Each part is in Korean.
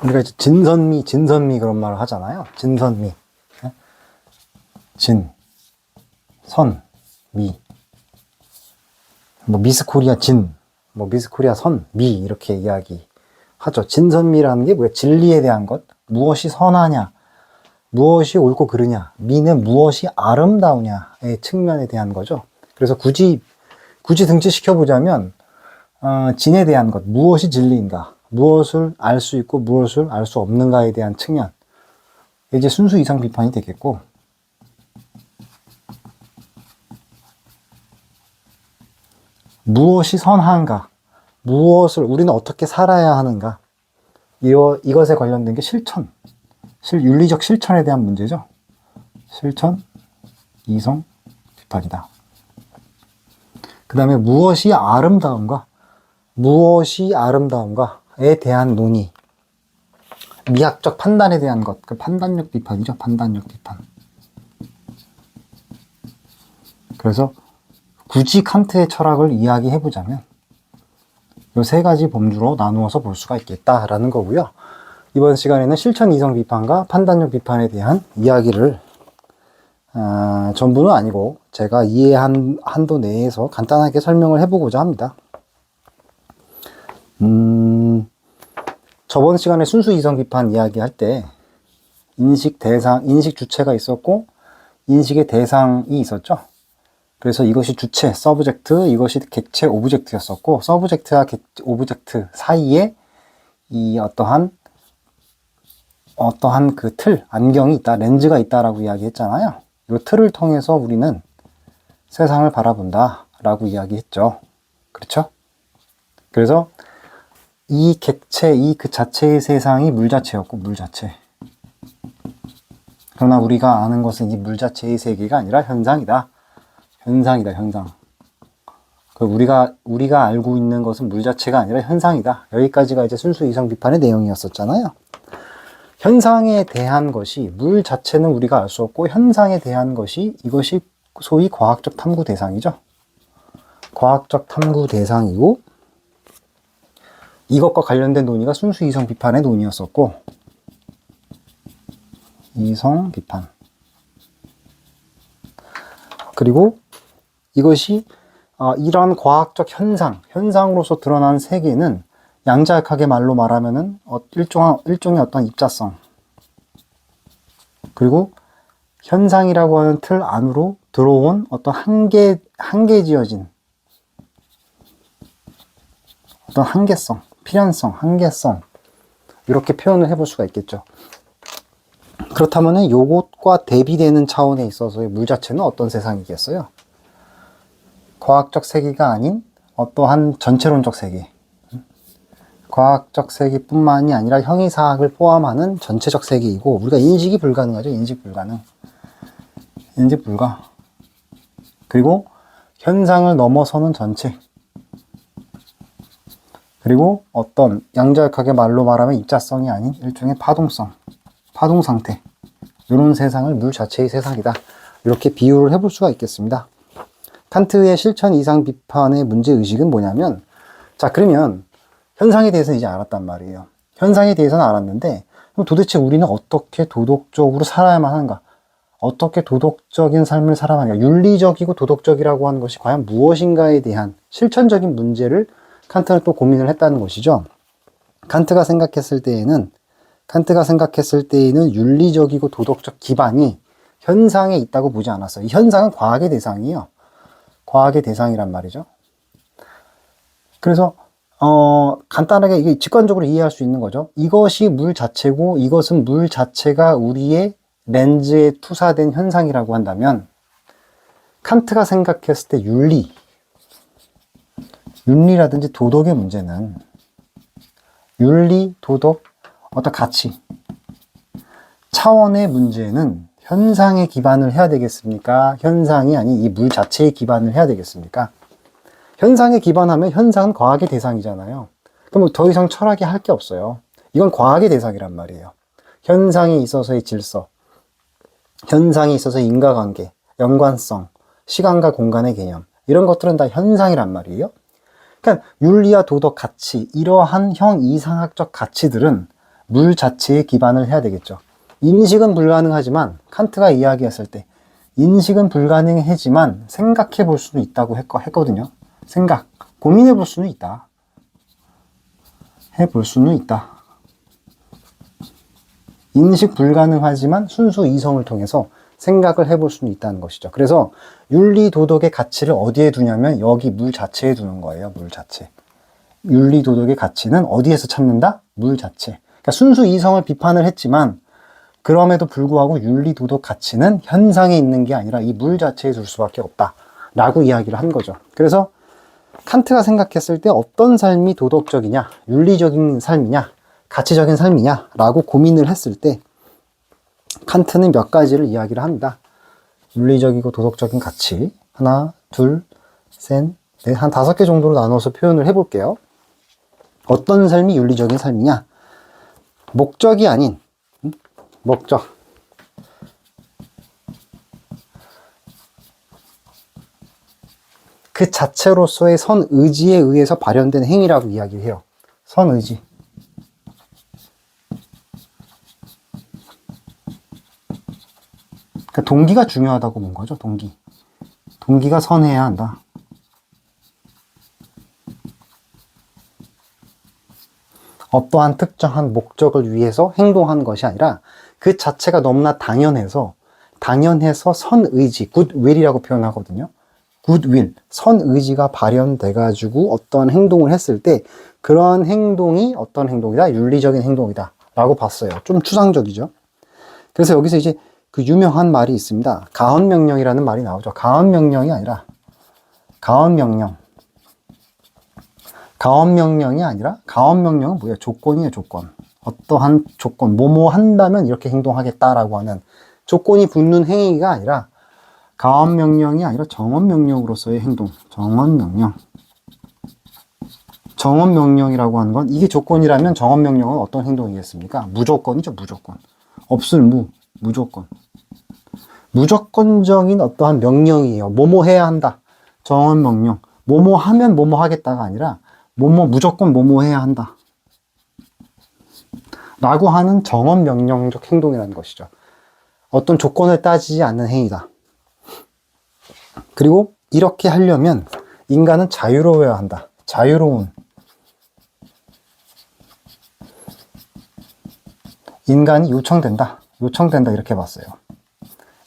우리가 이제 진선미 그런 말을 하잖아요. 진선미. 진, 선, 미. 뭐 미스 코리아 진, 뭐 미스 코리아 선, 미 이렇게 이야기하죠. 진선미라는 게 뭐야? 진리에 대한 것, 무엇이 선하냐, 무엇이 옳고 그르냐, 미는 무엇이 아름다우냐의 측면에 대한 거죠. 그래서 굳이 등치시켜보자면 진에 대한 것, 무엇이 진리인가, 무엇을 알 수 있고 무엇을 알 수 없는가에 대한 측면, 이제 순수 이상 비판이 되겠고, 무엇이 선한가, 무엇을 우리는 어떻게 살아야 하는가, 이것에 관련된 게 윤리적 실천에 대한 문제죠. 실천, 이성, 비판이다. 그 다음에 무엇이 아름다운가에 대한 논의, 미학적 판단에 대한 것, 그 판단력 비판이죠. 판단력 비판. 그래서 굳이 칸트의 철학을 이야기해보자면 이 세 가지 범주로 나누어서 볼 수가 있겠다라는 거고요. 이번 시간에는 실천 이성 비판과 판단력 비판에 대한 이야기를 전부는 아니고 제가 이해한 한도 내에서 간단하게 설명을 해보고자 합니다. 저번 시간에 순수 이성 비판 이야기할 때 인식 주체가 있었고 인식의 대상이 있었죠. 그래서 이것이 주체, 서브젝트, 이것이 객체, 오브젝트였었고, 서브젝트와 오브젝트 사이에 이 어떠한 그 틀, 안경이 있다, 렌즈가 있다라고 이야기했잖아요. 이 틀을 통해서 우리는 세상을 바라본다 라고 이야기했죠. 그렇죠? 그래서 이 객체, 그 자체의 세상이 물 자체였고, 물 자체. 그러나 우리가 아는 것은 이 물 자체의 세계가 아니라 현상이다. 현상이다, 현상. 우리가 알고 있는 것은 물 자체가 아니라 현상이다. 여기까지가 이제 순수 이성 비판의 내용이었었잖아요. 현상에 대한 것이, 물 자체는 우리가 알 수 없고, 현상에 대한 것이, 이것이 소위 과학적 탐구 대상이죠. 과학적 탐구 대상이고, 이것과 관련된 논의가 순수 이성 비판의 논의였었고, 이성 비판. 그리고 이것이 이러한 과학적 현상으로서 드러난 세계는 양자역학의 말로 말하면은 일종의 어떤 입자성, 그리고 현상이라고 하는 틀 안으로 들어온 어떤 한계지어진 어떤 한계성, 필연성, 한계성, 이렇게 표현을 해볼 수가 있겠죠. 그렇다면은 요것과 대비되는 차원에 있어서의 물 자체는 어떤 세상이겠어요? 과학적 세계가 아닌 어떠한 전체론적 세계, 과학적 세계뿐만이 아니라 형이사학을 포함하는 전체적 세계이고, 우리가 인식이 불가능하죠. 인식 불가. 그리고 현상을 넘어서는 전체, 그리고 어떤 양자역학의 말로 말하면 입자성이 아닌 일종의 파동 상태, 이런 세상을 물 자체의 세상이다, 이렇게 비유를 해볼 수가 있겠습니다. 칸트의 실천 이상 비판의 문제의식은 뭐냐면, 자, 그러면 현상에 대해서는 이제 알았단 말이에요. 현상에 대해서는 알았는데, 그럼 도대체 우리는 어떻게 도덕적으로 살아야만 하는가? 어떻게 도덕적인 삶을 살아야만 하는가? 윤리적이고 도덕적이라고 하는 것이 과연 무엇인가에 대한 실천적인 문제를 칸트는 또 고민을 했다는 것이죠. 칸트가 생각했을 때에는 윤리적이고 도덕적 기반이 현상에 있다고 보지 않았어요. 이 현상은 과학의 대상이에요. 과학의 대상이란 말이죠. 그래서 간단하게 이게 직관적으로 이해할 수 있는 거죠. 이것이 물 자체고 이것은 물 자체가 우리의 렌즈에 투사된 현상이라고 한다면, 칸트가 생각했을 때 윤리라든지 도덕의 문제는, 윤리, 도덕, 어떤 가치 차원의 문제는 현상에 기반을 해야 되겠습니까? 현상이 아닌 이 물 자체에 기반을 해야 되겠습니까? 현상에 기반하면 현상은 과학의 대상이잖아요. 그럼 더 이상 철학이 할 게 없어요. 이건 과학의 대상이란 말이에요. 현상에 있어서의 질서, 현상에 있어서의 인과관계, 연관성, 시간과 공간의 개념, 이런 것들은 다 현상이란 말이에요. 그러니까 윤리와 도덕 가치, 이러한 형 이상학적 가치들은 물 자체에 기반을 해야 되겠죠. 인식은 불가능하지만 칸트가 이야기했을 때 인식은 불가능하지만 생각해 볼 수는 있다고 했거든요. 생각, 고민해 볼 수는 있다. 해볼 수는 있다. 인식 불가능하지만 순수 이성을 통해서 생각을 해볼 수는 있다는 것이죠. 그래서 윤리 도덕의 가치를 어디에 두냐면 여기 물 자체에 두는 거예요. 물 자체. 윤리 도덕의 가치는 어디에서 찾는다? 물 자체. 그러니까 순수 이성을 비판을 했지만 그럼에도 불구하고 윤리 도덕 가치는 현상에 있는 게 아니라 이 물 자체에 둘 수밖에 없다 라고 이야기를 한 거죠. 그래서 칸트가 생각했을 때 어떤 삶이 도덕적이냐, 윤리적인 삶이냐, 가치적인 삶이냐 라고 고민을 했을 때 칸트는 몇 가지를 이야기를 합니다. 윤리적이고 도덕적인 가치 하나, 둘, 셋, 넷, 한 5개 정도로 나눠서 표현을 해볼게요. 어떤 삶이 윤리적인 삶이냐? 목적이 아닌 목적, 그 자체로서의 선의지에 의해서 발현된 행위라고 이야기를 해요. 선의지. 그러니까 동기가 중요하다고 본 거죠. 동기가 선해야 한다. 어떠한 특정한 목적을 위해서 행동하는 것이 아니라 그 자체가 너무나 당연해서 선의지, 굿윌이라고 표현하거든요. 굿윌, 선의지가 발현돼가지고 어떠한 행동을 했을 때 그런 행동이 어떤 행동이다? 윤리적인 행동이다 라고 봤어요. 좀 추상적이죠. 그래서 여기서 이제 그 유명한 말이 있습니다. 가언명령이라는 말이 나오죠. 가언명령이 아니라 가언명령이 아니라 가언명령은 뭐예요? 조건이에요. 조건. 어떠한 조건, 뭐뭐 한다면 이렇게 행동하겠다라고 하는 조건이 붙는 행위가 아니라 가언명령이 아니라 정언명령으로서의 행동. 정언명령이라고 하는 건 이게 조건이라면 정언명령은 어떤 행동이겠습니까? 무조건이죠. 무조건. 없을 무조건. 무조건적인 어떠한 명령이에요. 뭐뭐 해야 한다. 정언명령. 뭐뭐 하면 뭐뭐 하겠다가 아니라 무조건 뭐뭐 해야 한다 라고 하는 정언명령적 행동이라는 것이죠. 어떤 조건을 따지지 않는 행위다. 그리고 이렇게 하려면 인간은 자유로워야 한다. 자유로운 인간이 요청된다 이렇게 봤어요.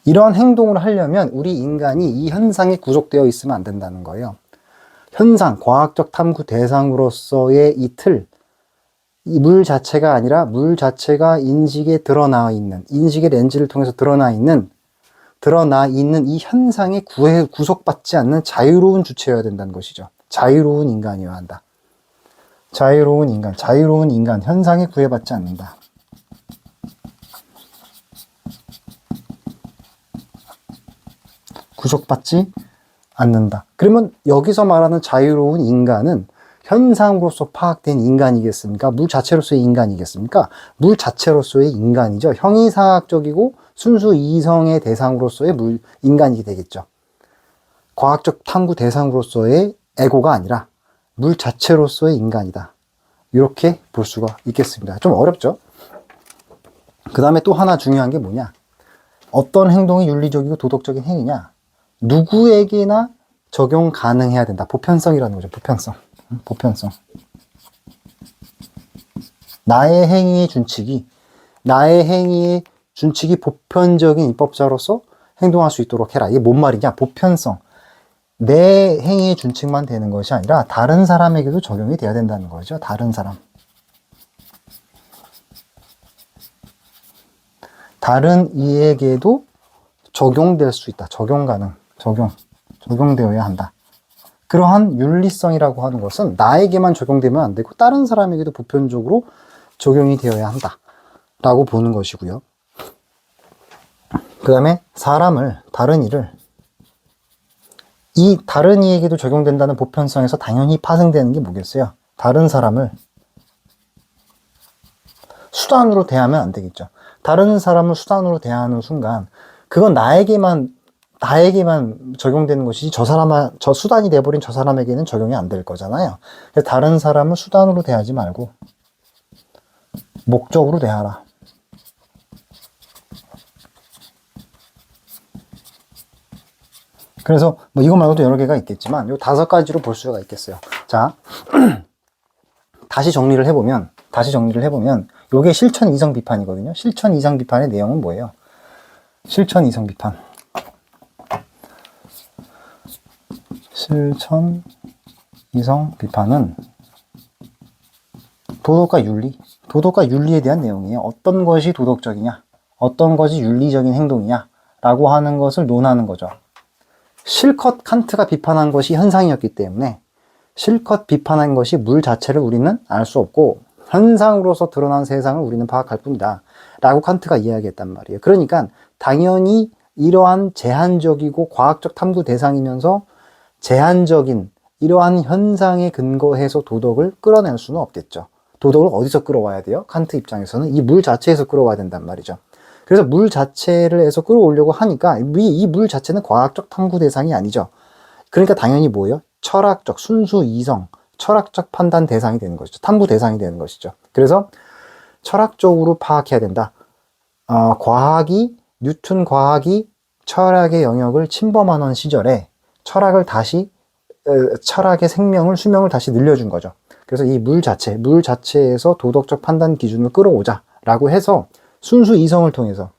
이러한 행동을 하려면 우리 인간이 이 현상에 구속되어 있으면 안 된다는 거예요. 현상, 과학적 탐구 대상으로서의 이 틀, 이 물 자체가 아니라 물 자체가 인식에 드러나 있는, 인식의 렌즈를 통해서 드러나 있는 이 현상에 구속받지 않는 자유로운 주체여야 된다는 것이죠. 자유로운 인간이어야 한다. 자유로운 인간, 현상에 구애받지 않는다. 구속받지 않는다. 그러면 여기서 말하는 자유로운 인간은 현상으로서 파악된 인간이겠습니까? 물 자체로서의 인간이겠습니까? 물 자체로서의 인간이죠. 형이상학적이고 순수 이성의 대상으로서의 인간이 되겠죠. 과학적 탐구 대상으로서의 에고가 아니라 물 자체로서의 인간이다. 이렇게 볼 수가 있겠습니다. 좀 어렵죠? 그 다음에 또 하나 중요한 게 뭐냐? 어떤 행동이 윤리적이고 도덕적인 행위냐? 누구에게나 적용 가능해야 된다. 보편성이라는 거죠. 보편성. 나의 행위의 준칙이 보편적인 입법자로서 행동할 수 있도록 해라. 이게 뭔 말이냐? 보편성. 내 행위의 준칙만 되는 것이 아니라 다른 사람에게도 적용이 돼야 된다는 거죠. 다른 이에게도 적용될 수 있다. 적용되어야 한다. 그러한 윤리성이라고 하는 것은 나에게만 적용되면 안 되고 다른 사람에게도 보편적으로 적용이 되어야 한다 라고 보는 것이고요. 그 다음에 다른 이를 이 다른 이에게도 적용된다는 보편성에서 당연히 파생되는 게 뭐겠어요? 다른 사람을 수단으로 대하면 안 되겠죠. 다른 사람을 수단으로 대하는 순간 그건 나에게만 적용되는 것이지 저 수단이 돼버린 저 사람에게는 적용이 안 될 거잖아요. 그래서 다른 사람을 수단으로 대하지 말고 목적으로 대하라. 그래서 뭐 이거 말고도 여러 개가 있겠지만 요 5가지로 볼 수가 있겠어요. 자, 다시 정리를 해보면 요게 실천 이성 비판이거든요. 실천 이성 비판의 내용은 뭐예요? 실천 이성 비판. 실천 이성 비판은 도덕과 윤리에 대한 내용이에요. 어떤 것이 도덕적이냐, 어떤 것이 윤리적인 행동이냐 라고 하는 것을 논하는 거죠. 실컷 칸트가 비판한 것이 현상이었기 때문에 실컷 비판한 것이 물 자체를 우리는 알 수 없고 현상으로서 드러난 세상을 우리는 파악할 뿐이다 라고 칸트가 이야기했단 말이에요. 그러니까 당연히 이러한 제한적이고 과학적 탐구 대상이면서 제한적인 이러한 현상에 근거해서 도덕을 끌어낼 수는 없겠죠. 도덕을 어디서 끌어와야 돼요? 칸트 입장에서는 이 물 자체에서 끌어와야 된단 말이죠. 그래서 물 자체를 해서 끌어오려고 하니까 이 물 자체는 과학적 탐구 대상이 아니죠. 그러니까 당연히 뭐예요? 철학적, 순수 이성, 철학적 판단 대상이 되는 것이죠. 탐구 대상이 되는 것이죠. 그래서 철학적으로 파악해야 된다. 뉴턴 과학이 철학의 영역을 침범하는 시절에 철학의 수명을 다시 늘려준 거죠. 그래서 이 물 자체에서 도덕적 판단 기준을 끌어오자 라고 해서 순수 이성을 통해서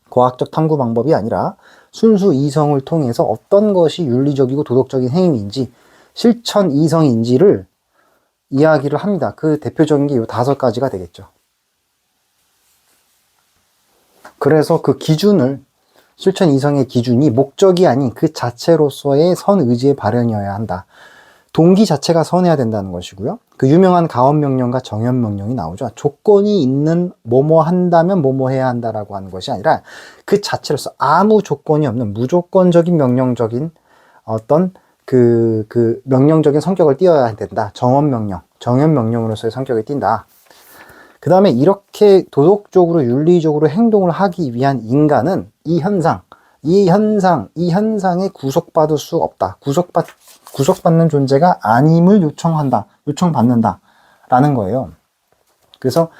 과학적 탐구 방법이 아니라 순수 이성을 통해서 어떤 것이 윤리적이고 도덕적인 행위인지 실천 이성인지를 이야기를 합니다. 그 대표적인 게 이 5가지가 되겠죠. 그래서 그 기준을 실천 이성의 기준이 목적이 아닌 그 자체로서의 선의지의 발현이어야 한다. 동기 자체가 선해야 된다는 것이고요. 그 유명한 가언명령과 정연명령이 나오죠. 조건이 있는 뭐뭐 한다면 뭐뭐 해야 한다라고 하는 것이 아니라 그 자체로서 아무 조건이 없는 무조건적인 명령적인 어떤 그 명령적인 성격을 띄어야 된다. 정연명령으로서의 성격이 띈다. 그 다음에 이렇게 도덕적으로 윤리적으로 행동을 하기 위한 인간은 이 현상에 구속받을 수 없다. 구속받는 존재가 아님을 요청받는다 라는 거예요. 그래서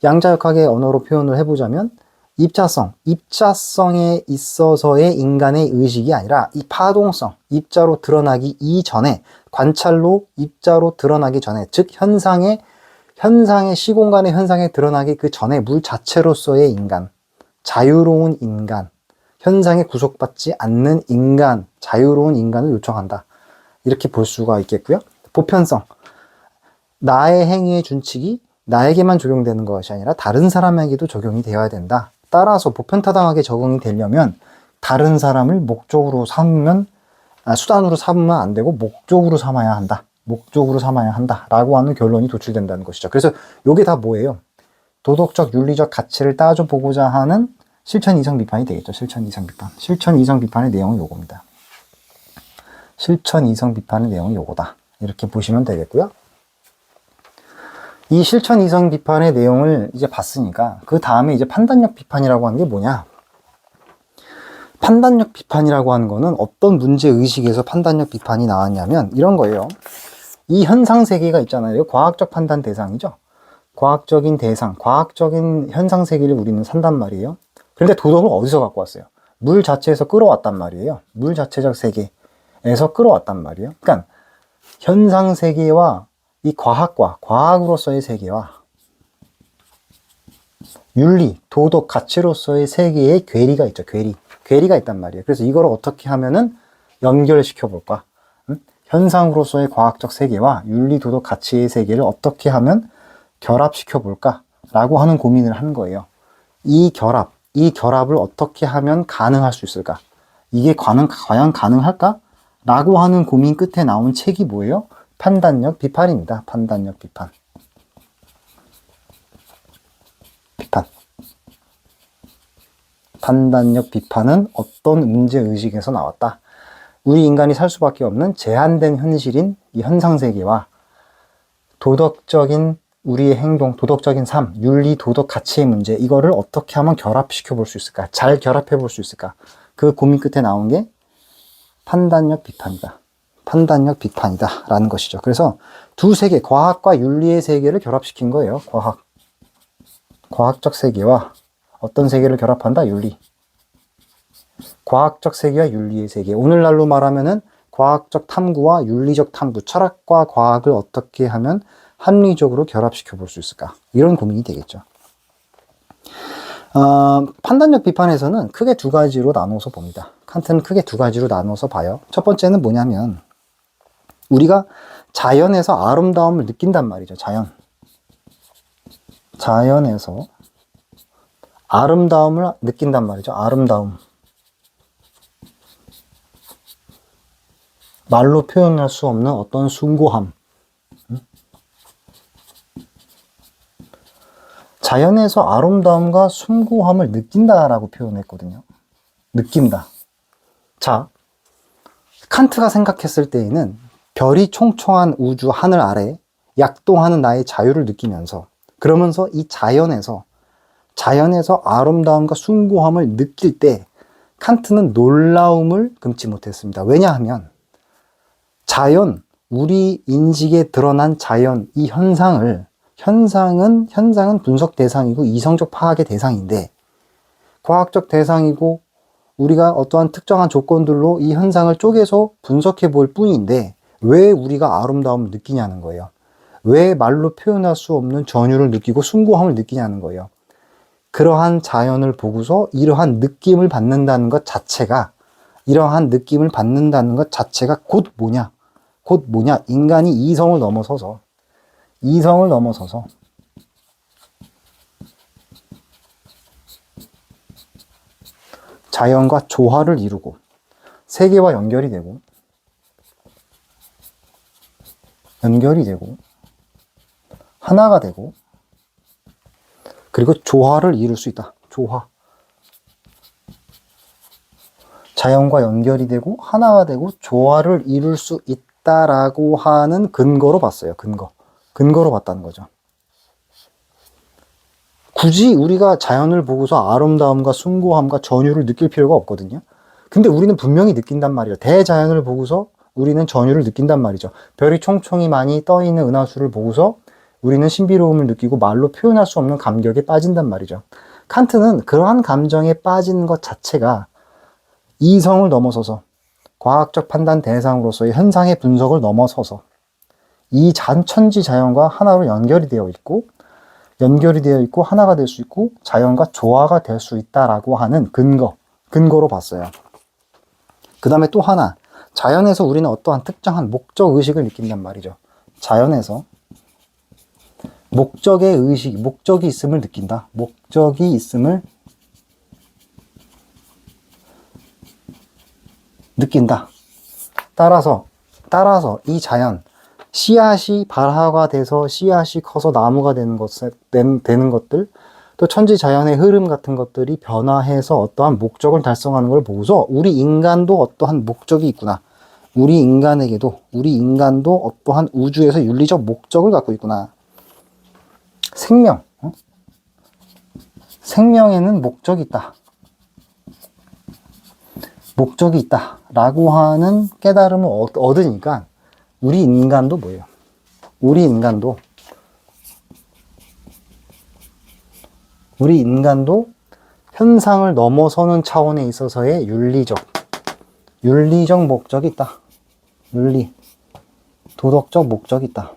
양자역학의 언어로 표현을 해보자면 입자성에 있어서의 인간의 의식이 아니라 이 파동성, 입자로 드러나기 이전에, 관찰로 입자로 드러나기 전에, 즉 현상의 시공간의 현상에 드러나기 그 전에 물 자체로서의 인간, 자유로운 인간, 현상에 구속받지 않는 인간, 자유로운 인간을 요청한다. 이렇게 볼 수가 있겠고요. 보편성. 나의 행위의 준칙이 나에게만 적용되는 것이 아니라 다른 사람에게도 적용이 되어야 된다. 따라서 보편타당하게 적용이 되려면 다른 사람을 수단으로 삼으면 안 되고 목적으로 삼아야 한다. 라고 하는 결론이 도출된다는 것이죠. 그래서 이게 다 뭐예요? 도덕적, 윤리적 가치를 따져보고자 하는 실천 이성 비판이 되겠죠. 실천 이성 비판의 내용은 요겁니다. 실천 이성 비판의 내용이 요거다. 이렇게 보시면 되겠고요. 이 실천 이성 비판의 내용을 이제 봤으니까 그 다음에 이제 판단력 비판이라고 하는 게 뭐냐? 판단력 비판이라고 하는 거는 어떤 문제 의식에서 판단력 비판이 나왔냐면 이런 거예요. 이 현상 세계가 있잖아요. 과학적 판단 대상이죠. 과학적인 현상 세계를 우리는 산단 말이에요. 그런데 도덕을 어디서 갖고 왔어요? 물 자체에서 끌어왔단 말이에요. 물 자체적 세계에서 끌어왔단 말이에요. 그러니까 현상 세계와 이 과학으로서의 세계와 윤리, 도덕, 가치로서의 세계에 괴리가 있죠. 괴리가 있단 말이에요. 그래서 이걸 어떻게 하면은 연결시켜 볼까? 현상으로서의 과학적 세계와 윤리, 도덕, 가치의 세계를 어떻게 하면 결합시켜 볼까? 라고 하는 고민을 한 거예요. 이 결합을 어떻게 하면 가능할 수 있을까? 이게 과연 가능할까? 라고 하는 고민 끝에 나온 책이 뭐예요? 판단력 비판입니다. 판단력 비판. 판단력 비판은 어떤 문제의식에서 나왔다? 우리 인간이 살 수밖에 없는 제한된 현실인 이 현상세계와 도덕적인 우리의 행동, 도덕적인 삶, 윤리, 도덕, 가치의 문제, 이거를 어떻게 하면 결합시켜 볼 수 있을까? 잘 결합해 볼 수 있을까? 그 고민 끝에 나온 게 판단력 비판이다. 판단력 비판이다. 라는 것이죠. 그래서 두 세계, 과학과 윤리의 세계를 결합시킨 거예요. 과학. 과학적 세계와 어떤 세계를 결합한다? 윤리. 과학적 세계와 윤리의 세계. 오늘날로 말하면은 과학적 탐구와 윤리적 탐구, 철학과 과학을 어떻게 하면 합리적으로 결합시켜 볼 수 있을까? 이런 고민이 되겠죠. 판단력 비판에서는 크게 두 가지로 나눠서 봅니다. 칸트는 크게 두 가지로 나눠서 봐요. 첫 번째는 뭐냐면 우리가 자연에서 아름다움을 느낀단 말이죠. 자연에서 아름다움을 느낀단 말이죠. 아름다움. 말로 표현할 수 없는 어떤 숭고함. 자연에서 아름다움과 숭고함을 느낀다라고 표현했거든요. 느낀다. 자, 칸트가 생각했을 때에는 별이 총총한 우주 하늘 아래 약동하는 나의 자유를 느끼면서 그러면서 이 자연에서 아름다움과 숭고함을 느낄 때 칸트는 놀라움을 금치 못했습니다. 왜냐하면 자연, 우리 인식에 드러난 자연, 이 현상은 분석 대상이고 이성적 파악의 대상인데 과학적 대상이고 우리가 어떠한 특정한 조건들로 이 현상을 쪼개서 분석해 볼 뿐인데 왜 우리가 아름다움을 느끼냐는 거예요. 왜 말로 표현할 수 없는 전율을 느끼고 숭고함을 느끼냐는 거예요. 그러한 자연을 보고서 이러한 느낌을 받는다는 것 자체가 곧 뭐냐? 인간이 이성을 넘어서서 자연과 조화를 이루고 세계와 연결이 되고 하나가 되고 그리고 조화를 이룰 수 있다. 조화. 자연과 연결이 되고 하나가 되고 조화를 이룰 수 있다라고 하는 근거로 봤어요. 근거로 봤다는 거죠. 굳이 우리가 자연을 보고서 아름다움과 숭고함과 전율을 느낄 필요가 없거든요. 근데 우리는 분명히 느낀단 말이에요. 대자연을 보고서 우리는 전율을 느낀단 말이죠. 별이 총총히 많이 떠있는 은하수를 보고서 우리는 신비로움을 느끼고 말로 표현할 수 없는 감격에 빠진단 말이죠. 칸트는 그러한 감정에 빠지는 것 자체가 이성을 넘어서서 과학적 판단 대상으로서의 현상의 분석을 넘어서서 이 천지 자연과 하나로 연결이 되어 있고 하나가 될 수 있고 자연과 조화가 될 수 있다라고 하는 근거로 봤어요. 그 다음에 또 하나, 자연에서 우리는 어떠한 특정한 목적 의식을 느낀단 말이죠. 자연에서 목적이 있음을 느낀다. 목적이 있음을 느낀다. 따라서 이 자연, 씨앗이 발화가 돼서 씨앗이 커서 나무가 되는 것들, 또 천지 자연의 흐름 같은 것들이 변화해서 어떠한 목적을 달성하는 걸 보고서 우리 인간도 어떠한 목적이 있구나. 우리 인간도 어떠한 우주에서 윤리적 목적을 갖고 있구나. 생명에는 목적이 있다. 라고 하는 깨달음을 얻으니까 우리 인간도 뭐예요? 우리 인간도 현상을 넘어서는 차원에 있어서의 윤리적 목적이 있다. 도덕적 목적이 있다.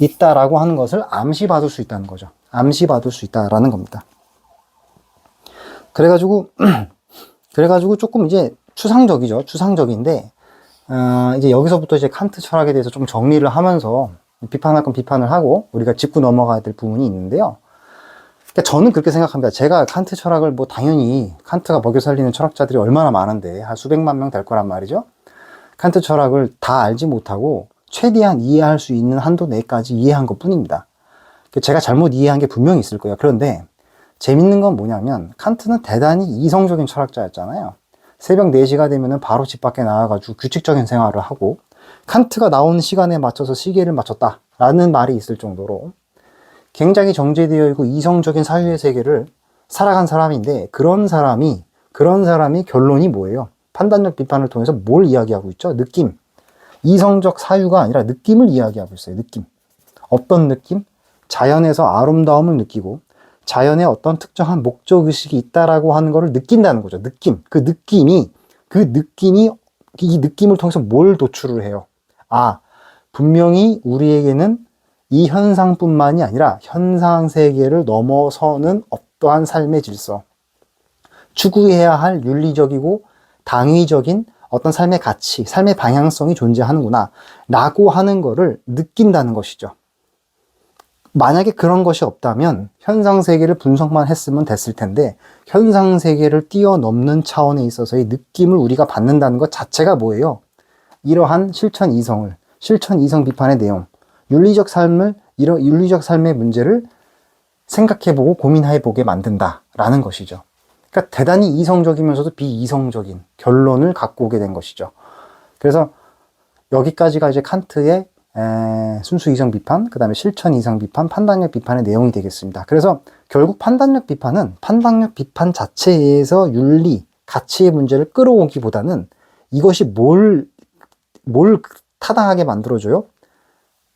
있다라고 하는 것을 암시받을 수 있다는 거죠. 암시받을 수 있다라는 겁니다. 그래가지고 조금 이제 추상적인데, 이제 여기서부터 이제 칸트 철학에 대해서 좀 정리를 하면서 비판할 건 비판을 하고 우리가 짚고 넘어가야 될 부분이 있는데요. 그러니까 저는 그렇게 생각합니다. 제가 칸트 철학을 당연히 칸트가 먹여 살리는 철학자들이 얼마나 많은데 한 수백만 명 될 거란 말이죠. 칸트 철학을 다 알지 못하고 최대한 이해할 수 있는 한도 내까지 이해한 것 뿐입니다. 제가 잘못 이해한 게 분명히 있을 거예요. 그런데 재밌는 건 뭐냐면 칸트는 대단히 이성적인 철학자였잖아요. 새벽 4시가 되면 바로 집 밖에 나와가지고 규칙적인 생활을 하고 칸트가 나오는 시간에 맞춰서 시계를 맞췄다라는 말이 있을 정도로 굉장히 정제되어 있고 이성적인 사유의 세계를 살아간 사람인데 그런 사람이 결론이 뭐예요? 판단력 비판을 통해서 뭘 이야기하고 있죠? 느낌. 이성적 사유가 아니라 느낌을 이야기하고 있어요. 느낌. 어떤 느낌? 자연에서 아름다움을 느끼고 자연에 어떤 특정한 목적의식이 있다라고 하는 것을 느낀다는 거죠. 느낌. 그 느낌이 이 느낌을 통해서 뭘 도출을 해요? 아, 분명히 우리에게는 이 현상뿐만이 아니라 현상 세계를 넘어서는 어떠한 삶의 질서, 추구해야 할 윤리적이고 당위적인 어떤 삶의 가치, 삶의 방향성이 존재하는구나 라고 하는 거를 느낀다는 것이죠. 만약에 그런 것이 없다면 현상 세계를 분석만 했으면 됐을 텐데 현상 세계를 뛰어넘는 차원에 있어서의 느낌을 우리가 받는다는 것 자체가 뭐예요? 이러한 실천 이성 비판의 내용, 윤리적 삶의 문제를 생각해보고 고민해보게 만든다라는 것이죠. 그러니까 대단히 이성적이면서도 비이성적인 결론을 갖고 오게 된 것이죠. 그래서 여기까지가 이제 칸트의 순수 이성 비판, 그 다음에 실천 이성 비판, 판단력 비판의 내용이 되겠습니다. 그래서 결국 판단력 비판은 판단력 비판 자체에서 윤리, 가치의 문제를 끌어오기보다는 이것이 뭘 타당하게 만들어줘요?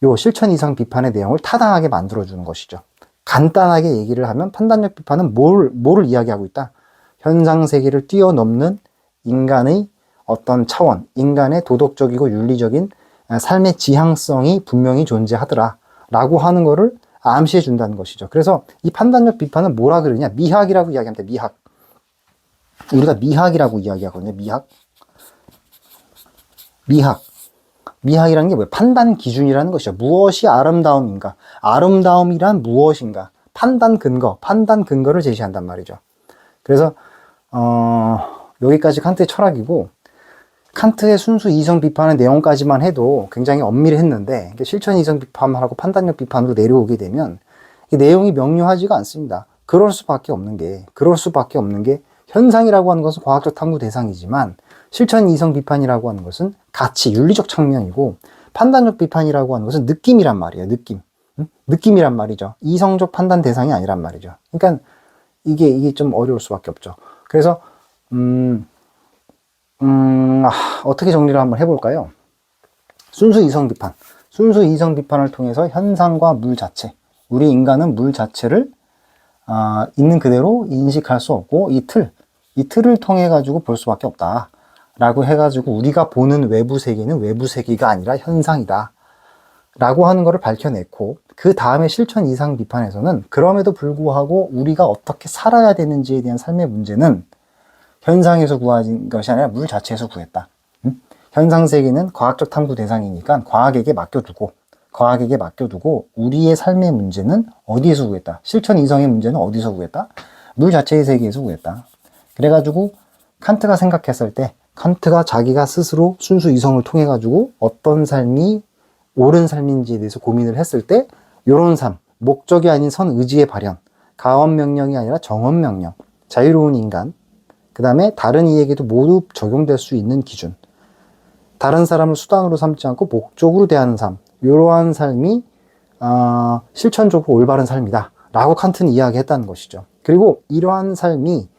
요 실천 이성 비판의 내용을 타당하게 만들어주는 것이죠. 간단하게 얘기를 하면 판단력 비판은 뭐를 이야기하고 있다? 현상 세계를 뛰어넘는 인간의 어떤 차원, 인간의 도덕적이고 윤리적인 삶의 지향성이 분명히 존재하더라 라고 하는 거를 암시해 준다는 것이죠. 그래서 이 판단력 비판은 뭐라 그러냐? 미학이라고 이야기합니다. 미학. 우리가 미학이라고 이야기하거든요. 미학이라는 게 뭐예요? 판단 기준이라는 것이죠. 무엇이 아름다움인가? 아름다움이란 무엇인가? 판단 근거를 제시한단 말이죠. 그래서 여기까지 칸트의 철학이고, 칸트의 순수 이성 비판의 내용까지만 해도 굉장히 엄밀했는데 실천 이성 비판하고 판단력 비판으로 내려오게 되면 이 내용이 명료하지가 않습니다. 그럴 수밖에 없는 게 현상이라고 하는 것은 과학적 탐구 대상이지만 실천 이성 비판이라고 하는 것은 가치, 윤리적 측면이고 판단력 비판이라고 하는 것은 느낌이란 말이에요. 느낌이란 말이죠. 이성적 판단 대상이 아니란 말이죠. 그러니까 이게 좀 어려울 수밖에 없죠. 그래서 어떻게 정리를 한번 해볼까요? 순수 이성 비판을 통해서 현상과 물 자체, 우리 인간은 물 자체를 있는 그대로 인식할 수 없고 이 틀을 통해 가지고 볼 수밖에 없다 라고 해가지고 우리가 보는 외부 세계는 외부 세계가 아니라 현상이다 라고 하는 것을 밝혀냈고, 그 다음에 실천 이상 비판에서는 그럼에도 불구하고 우리가 어떻게 살아야 되는지에 대한 삶의 문제는 현상에서 구한 것이 아니라 물 자체에서 구했다. 현상 세계는 과학적 탐구 대상이니까 과학에게 맡겨두고 우리의 삶의 문제는 어디에서 구했다? 실천 이성의 문제는 어디서 구했다? 물 자체의 세계에서 구했다. 그래가지고 칸트가 생각했을 때 칸트가 자기가 스스로 순수 이성을 통해 가지고 어떤 삶이 옳은 삶인지에 대해서 고민을 했을 때 이런 삶, 목적이 아닌 선의지의 발현, 가언명령이 아니라 정언명령, 자유로운 인간, 그 다음에 다른 이에게도 모두 적용될 수 있는 기준, 다른 사람을 수단으로 삼지 않고 목적으로 대하는 삶, 이러한 삶이 실천적으로 올바른 삶이다 라고 칸트는 이야기했다는 것이죠. 그리고 이러한 삶이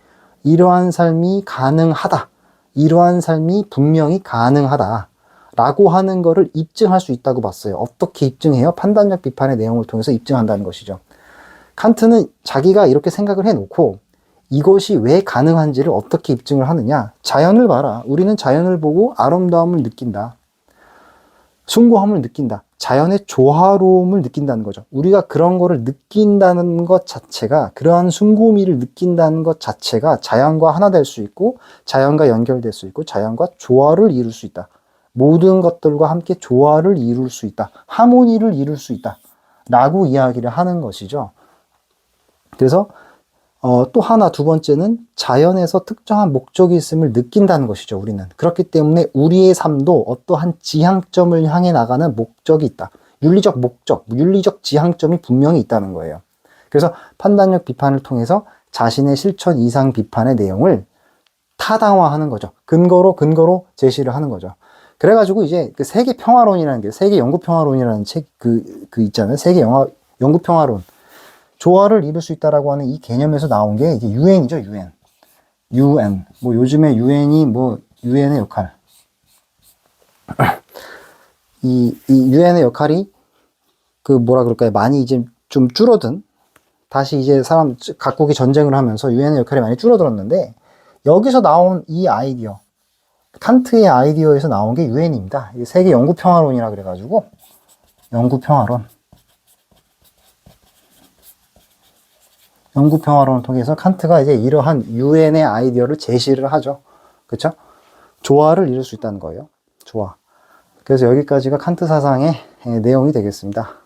가능하다, 이러한 삶이 분명히 가능하다 라고 하는 거를 입증할 수 있다고 봤어요. 어떻게 입증해요? 판단력 비판의 내용을 통해서 입증한다는 것이죠. 칸트는 자기가 이렇게 생각을 해놓고 이것이 왜 가능한지를 어떻게 입증을 하느냐? 자연을 봐라. 우리는 자연을 보고 아름다움을 느낀다. 숭고함을 느낀다. 자연의 조화로움을 느낀다는 거죠. 우리가 그런 거를 느낀다는 것 자체가, 그러한 숭고미를 느낀다는 것 자체가 자연과 하나 될 수 있고 자연과 연결될 수 있고 자연과 조화를 이룰 수 있다. 모든 것들과 함께 조화를 이룰 수 있다. 하모니를 이룰 수 있다. 라고 이야기를 하는 것이죠. 그래서 또 하나, 두 번째는 자연에서 특정한 목적이 있음을 느낀다는 것이죠. 우리는. 그렇기 때문에 우리의 삶도 어떠한 지향점을 향해 나가는 목적이 있다. 윤리적 목적, 윤리적 지향점이 분명히 있다는 거예요. 그래서 판단력 비판을 통해서 자신의 실천 이상 비판의 내용을 타당화하는 거죠. 근거로 제시를 하는 거죠. 그래가지고 이제 그 세계 평화론이라는 게, 세계 연구 평화론이라는 책 있잖아요. 세계 연구 평화론. 조화를 이룰 수 있다라고 하는 이 개념에서 나온 게 이게 유엔이죠, 유엔. 뭐 요즘에 유엔이 유엔의 역할. 이 유엔의 역할이 그 뭐라 그럴까요? 많이 이제 좀 줄어든, 다시 이제 각국이 전쟁을 하면서 유엔의 역할이 많이 줄어들었는데, 여기서 나온 이 아이디어, 칸트의 아이디어에서 나온 게 유엔입니다. 세계 영구평화론이라 그래가지고, 영구평화론. 영구평화론을 통해서 칸트가 이제 이러한 유엔의 아이디어를 제시를 하죠. 그쵸? 조화를 이룰 수 있다는 거예요. 조화. 그래서 여기까지가 칸트 사상의 내용이 되겠습니다.